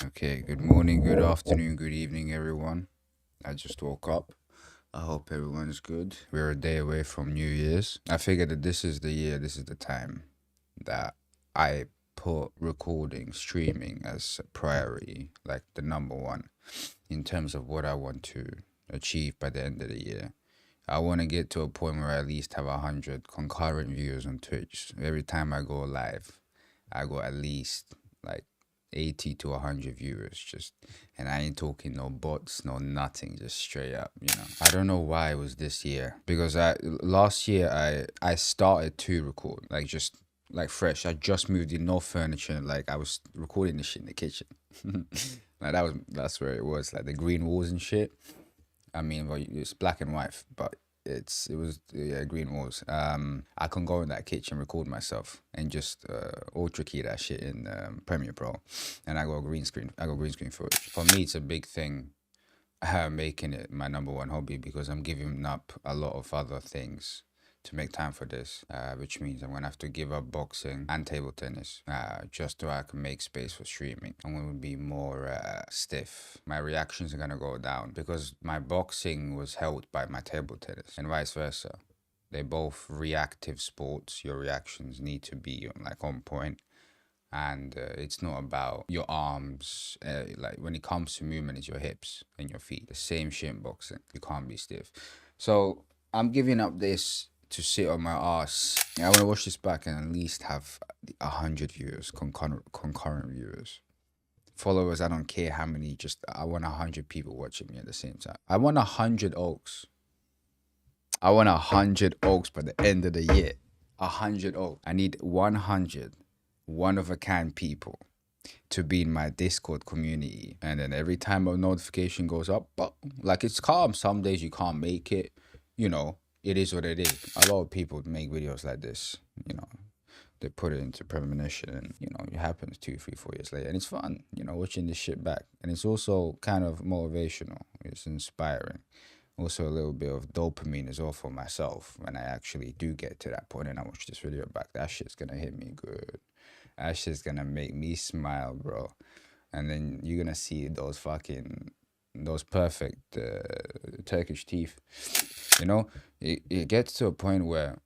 Okay, good morning, good afternoon, good evening, everyone. I just woke up. I hope everyone's good. We're a day away from New Year's. I figured that this is the year, this is the time that I put recording, streaming as a priority, like the number one, in terms of what I want to achieve by the end of the year. I want to get to a point where I at least have 100 concurrent viewers on Twitch. Every time I go live, I go at least like 80 to 100 viewers just, and I ain't talking no bots, no nothing, just straight up. I don't know why it was this year, because I last year I started to record like just like fresh. I just moved in, no furniture, like I was recording this shit in the kitchen. Like that's where it was, like the green walls and shit. I mean, well, it's black and white, but it was yeah, green walls. I can go in that kitchen, record myself, and just ultra key that shit in Premiere Pro, and I go green screen. I go green screen footage. For me, it's a big thing, making it my number one hobby, because I'm giving up a lot of other things to make time for this, which means I'm gonna have to give up boxing and table tennis, just so I can make space for streaming. I'm gonna be more stiff. My reactions are gonna go down because my boxing was helped by my table tennis, and vice versa. They're both reactive sports. Your reactions need to be like on point, and it's not about your arms. Like when it comes to movement, it's your hips and your feet. The same shit in boxing. You can't be stiff. So I'm giving up this to sit on my ass. I want to watch this back and at least have 100 viewers, concurrent viewers. Followers, I don't care how many. Just I want 100 people watching me at the same time. I want 100 oaks. I want 100 oaks by the end of the year. 100 oaks. I need 100 one of a kind people to be in my Discord community. And then every time a notification goes up, but like it's calm. Some days you can't make it. It is what it is. A lot of people make videos like this, they put it into premonition, and it happens 2, 3, 4 years later, and it's fun, watching this shit back. And it's also kind of motivational, it's inspiring. Also a little bit of dopamine as well for myself when I actually do get to that point and I watch this video back. That shit's gonna hit me good. That shit's gonna make me smile, bro. And then you're gonna see those perfect Turkish teeth. It gets to a point where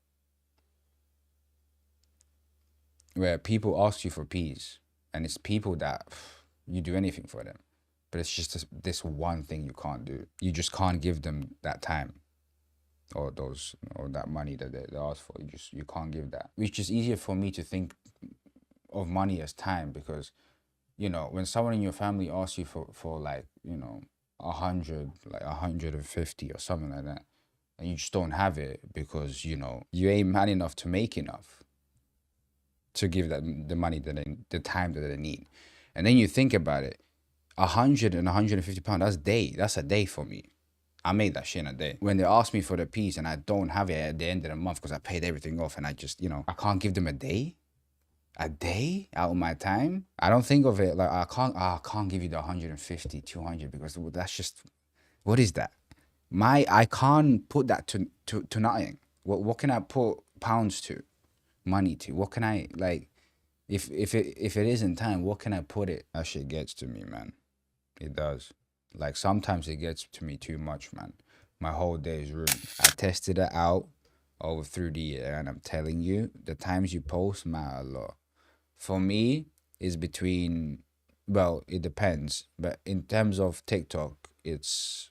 people ask you for peas, and it's people that you do anything for them, but it's just this one thing you can't do. You just can't give them that time, or that money that they ask for. You can't give that. Which is easier for me to think of money as time, because when someone in your family asks you for like 100, like 150 or something like that, and you just don't have it because you ain't man enough to make enough to give that the money the time that they need. And then you think about it, 100 and 150 pounds, that's a day for me. I made that shit in a day. When they ask me for the piece and I don't have it at the end of the month because I paid everything off, and I just I can't give them a day out of my time. I don't think of it like I can't give you the 150, 200, because that's just, what is that? I can't put that to nothing. What can I put pounds to, money to? What can I, like, if it isn't time, what can I put it? That shit gets to me, man. It does. Like sometimes it gets to me too much, man. My whole day is ruined. I tested it out over through the year, and I'm telling you, the times you post matter a lot. For me, it's between, well, it depends, but in terms of TikTok, it's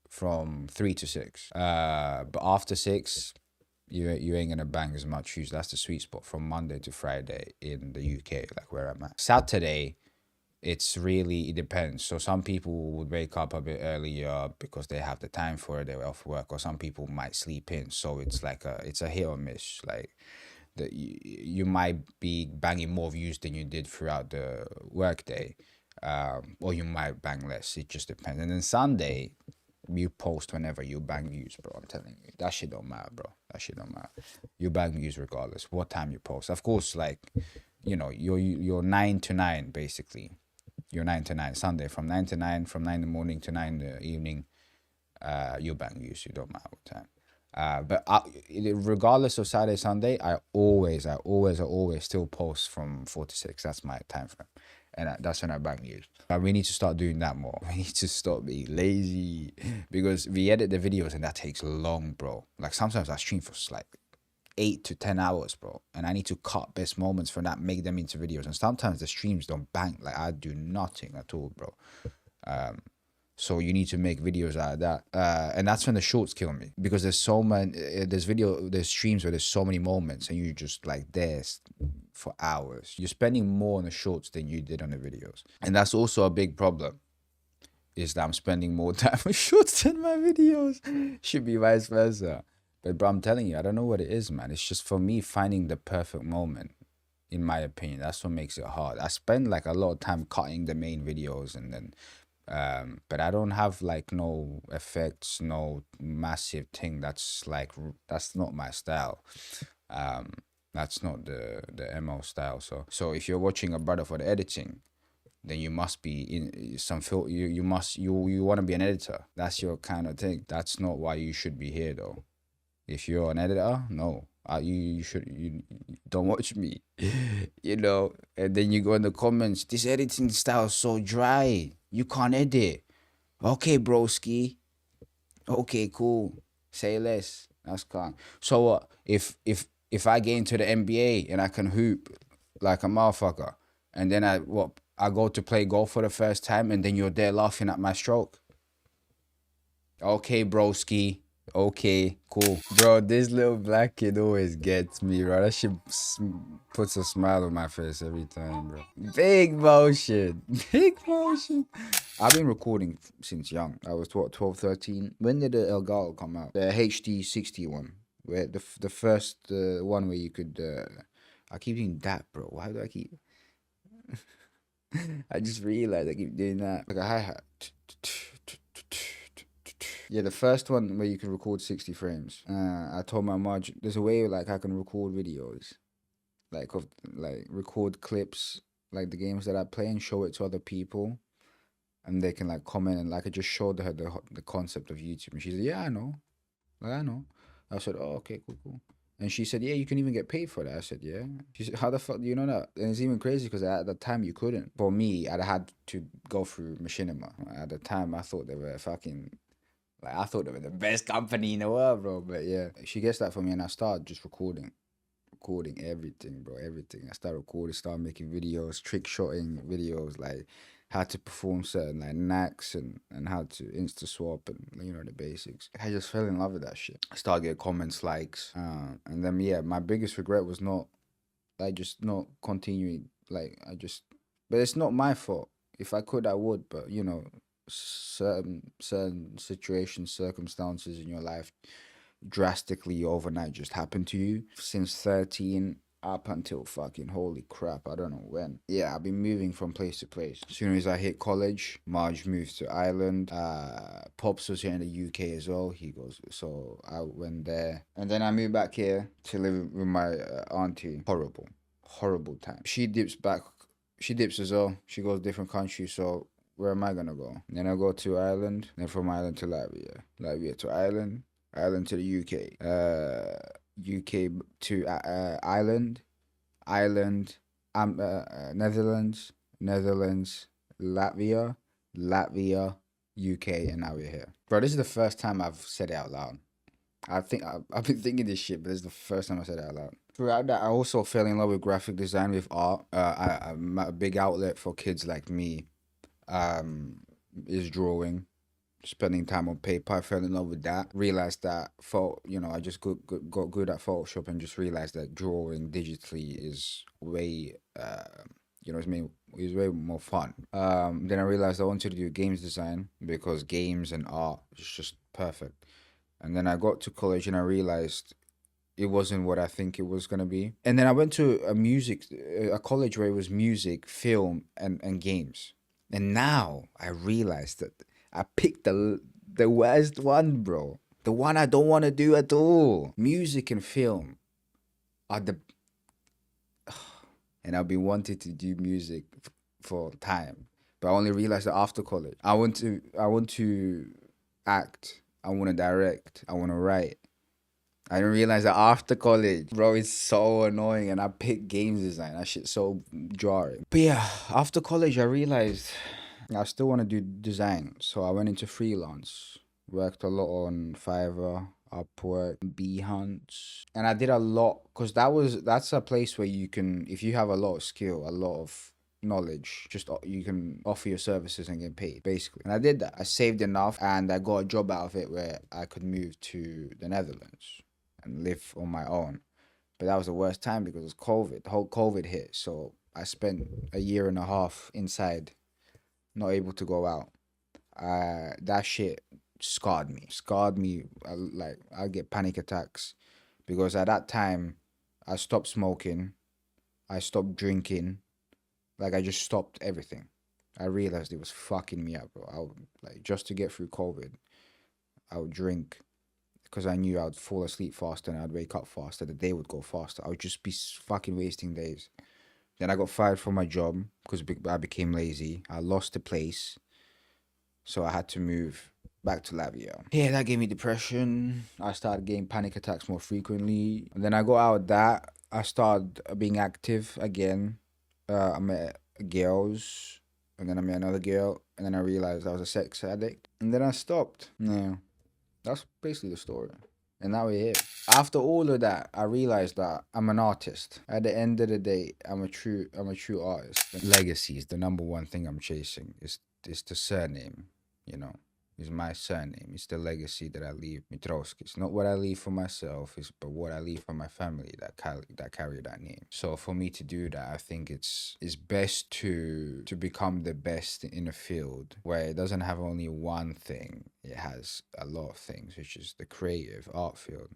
from 3 to 6. But after 6, you ain't gonna bang as much views. That's the sweet spot from Monday to Friday in the UK, like where I'm at. Saturday, it depends. So some people would wake up a bit earlier because they have the time for it, they're off work, or some people might sleep in. So it's a hit or miss. Like you might be banging more views than you did throughout the workday, or you might bang less. It just depends. And then Sunday, you post whenever, you bang views, bro. I'm telling you, that shit don't matter, bro. That shit don't matter. You bang views regardless what time you post. Of course, like you're 9 to 9 basically. You're 9 to 9 Sunday, from 9 to 9, from 9 in the morning to 9 in the evening. You bang views. You don't matter what time. But regardless of Saturday, Sunday, I always still post from 4 to 6. That's my time frame. and that's when I bang you. But we need to start doing that more. We need to stop being lazy because we edit the videos and that takes long, bro. Like sometimes I stream for like 8 to 10 hours, bro, and I need to cut best moments from that, make them into videos. And sometimes the streams don't bang. Like I do nothing at all, bro. So you need to make videos out of that, and that's when the shorts kill me because there's so many. There's streams where there's so many moments, and you just like there for hours. You're spending more on the shorts than you did on the videos, and that's also a big problem. Is that I'm spending more time on shorts than my videos. Should be vice versa. But bro, I'm telling you, I don't know what it is, man. It's just for me finding the perfect moment. In my opinion, that's what makes it hard. I spend like a lot of time cutting the main videos and then but I don't have like no effects, no massive thing. That's like that's not my style. Um, that's not the MO style. So if you're watching a brother for the editing, then you must be in some feel. You want to be an editor. That's your kind of thing. That's not why you should be here though. If you're an editor, no. You don't watch me, you know. And then you go in the comments. This editing style is so dry. You can't edit. Okay, broski. Okay, cool. Say less. That's calm. So what? If I get into the NBA and I can hoop like a motherfucker, and then I go to play golf for the first time, and then you're there laughing at my stroke. Okay, broski. Okay, cool. Bro, this little black kid always gets me, bro. That shit puts a smile on my face every time, bro. Big motion. Big motion. I've been recording since young. I was, what, 12, 13? When did the Elgato come out? The HD60 one. Where the first one where you could... I keep doing that, bro. Why do I keep... I just realized I keep doing that. Like a hi-hat. Yeah, the first one where you can record 60 frames. I told my mom there's a way like I can record videos, like record clips, like the games that I play and show it to other people, and they can like comment and like I just showed her the concept of YouTube, and she said, "Yeah, I know, like I know." I said, "Oh, okay, cool." And she said, "Yeah, you can even get paid for that." I said, "Yeah." She said, "How the fuck do you know that?" And it's even crazy because at the time you couldn't. For me, I had to go through Machinima. At the time, I thought they were fucking like I thought they were the best company in the world, bro. But yeah, she gets that for me, and I started just recording everything, bro. Everything. I started making videos, trick shotting videos, like how to perform certain like knacks and how to insta swap and the basics. I just fell in love with that shit. I started getting comments, likes, and then yeah, my biggest regret was not like just not continuing. Like but it's not my fault. If I could, I would, but certain situations, circumstances in your life drastically overnight just happened to you. Since 13 up until fucking holy crap, I don't know when. Yeah, I've been moving from place to place. As soon as I hit college, Marge moved to Ireland. Pops was here in the UK as well. He goes, so I went there, and then I moved back here to live with my auntie. Horrible time. She dips back. She dips as well. She goes different countries. So where am I gonna go? Then I go to Ireland. Then from Ireland to Latvia. Latvia to Ireland. Ireland to the UK. UK to Ireland. Ireland. Netherlands. Netherlands. Latvia. Latvia. UK, and now we're here. Bro, this is the first time I've said it out loud. I've been thinking this shit, but this is the first time I said it out loud. Throughout that, I also fell in love with graphic design, with art. I'm a big outlet for kids like me is drawing, spending time on paper. I fell in love with that. Realized that I just got good at Photoshop and just realized that drawing digitally is way it's way more fun. Then I realized I wanted to do games design because games and art is just perfect. And then I got to college and I realized it wasn't what I think it was gonna be. And then I went to a college where it was music, film, and games. And now I realized that I picked the worst one, bro. The one I don't want to do at all. Music and film are the, and I've been wanting to do music for time, but I only realized that after college. I want to act. I want to direct. I want to write. I didn't realize that after college, bro, it's so annoying. And I picked games design. That shit's so jarring. But yeah, after college, I realized I still want to do design. So I went into freelance. Worked a lot on Fiverr, Upwork, Behance. And I did a lot because that's a place where you can, if you have a lot of skill, a lot of knowledge, just you can offer your services and get paid, basically. And I did that. I saved enough and I got a job out of it where I could move to the Netherlands and live on my own. But that was the worst time because it was COVID. The whole COVID hit. So I spent a year and a half inside, not able to go out. That shit scarred me. I get panic attacks because at that time I stopped smoking, I stopped drinking, like I just stopped everything. I realized it was fucking me up, bro. I would, like, just to get through COVID, I would drink because I knew I'd fall asleep faster and I'd wake up faster. The day would go faster. I would just be fucking wasting days. Then I got fired from my job because I became lazy. I lost the place, so I had to move back to Latvia. Yeah, that gave me depression. I started getting panic attacks more frequently. And then I got out of that. I started being active again. I met girls, and then I met another girl, and then I realized I was a sex addict. And then I stopped. Yeah, that's basically the story. And now we're here. After all of that, I realized that I'm an artist. At the end of the day, I'm a true artist. Legacy is the number one thing I'm chasing. It's the surname, you know. It's my surname. It's the legacy that I leave, Mitrovski. It's not what I leave for myself, but what I leave for my family that carry that name. So for me to do that, I think it's best to become the best in a field where it doesn't have only one thing. It has a lot of things, which is the creative art field.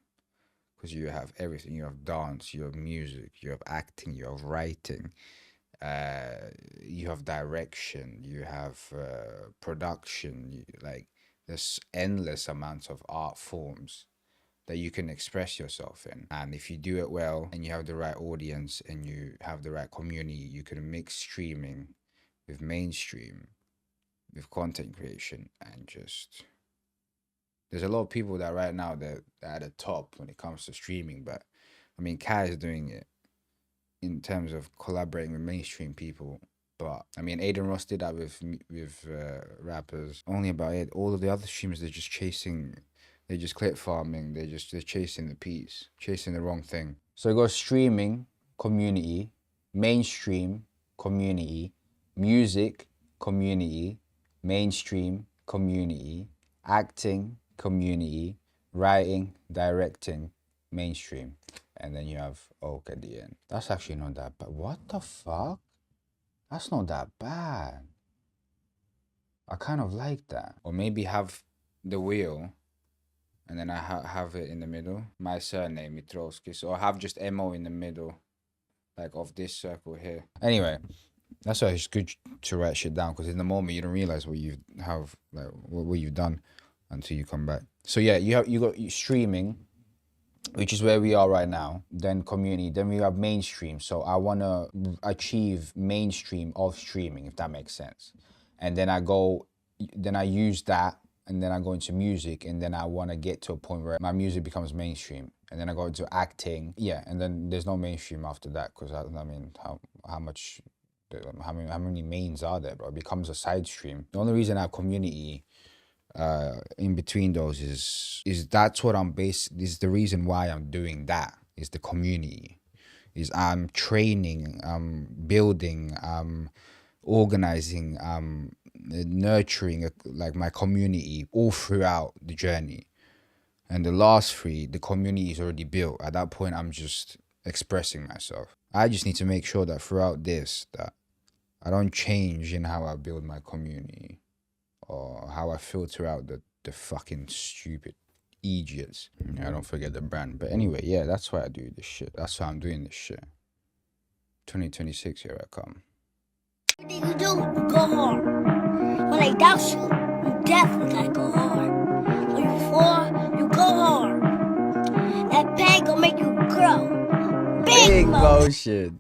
Because you have everything. You have dance, you have music, you have acting, you have writing. You have direction, you have production, like there's endless amounts of art forms that you can express yourself in. And if you do it well and you have the right audience and you have the right community, you can mix streaming with mainstream, with content creation, and just there's a lot of people that right now that are at the top when it comes to streaming. But I mean, Kai is doing it in terms of collaborating with mainstream people. But I mean, Aiden Ross did that with rappers. Only about it. All of the other streamers, they're just clip farming. They're chasing the piece, chasing the wrong thing. So it goes streaming, community, mainstream, community, music, community, mainstream, community, acting, community, writing, directing, mainstream. And then you have Oak at the end. That's actually not that bad. What the fuck? That's not that bad. I kind of like that. Or maybe have the wheel and then I have it in the middle. My surname, Mitrovskis. Or have just MO in the middle. Like of this circle here. Anyway, that's why it's good to write shit down. Because in the moment you don't realize what you have, like what you've done until you come back. So yeah, you got streaming, which is where we are right now, then community, then we have mainstream. So I want to achieve mainstream of streaming, if that makes sense. And then I use that, and then I go into music, and then I want to get to a point where my music becomes mainstream. And then I go into acting, yeah, and then there's no mainstream after that, because I mean, how many mains are there, bro? It becomes a side stream. The only reason I have community in between those is that's what this is the reason why I'm doing that, is the community, is I'm training, I'm building, I'm organizing, I'm nurturing like my community all throughout the journey. And the last three, the community is already built. At that point, I'm just expressing myself. I just need to make sure that throughout this, that I don't change in how I build my community or how I filter out the fucking stupid idiots. I don't forget the brand. But anyway, yeah, that's why I do this shit. That's why I'm doing this shit. 2026, here I come. Everything you do, you go hard. When they doubt you, you definitely gotta go hard. When you fall, you go hard. That pain gonna make you grow. Big motion.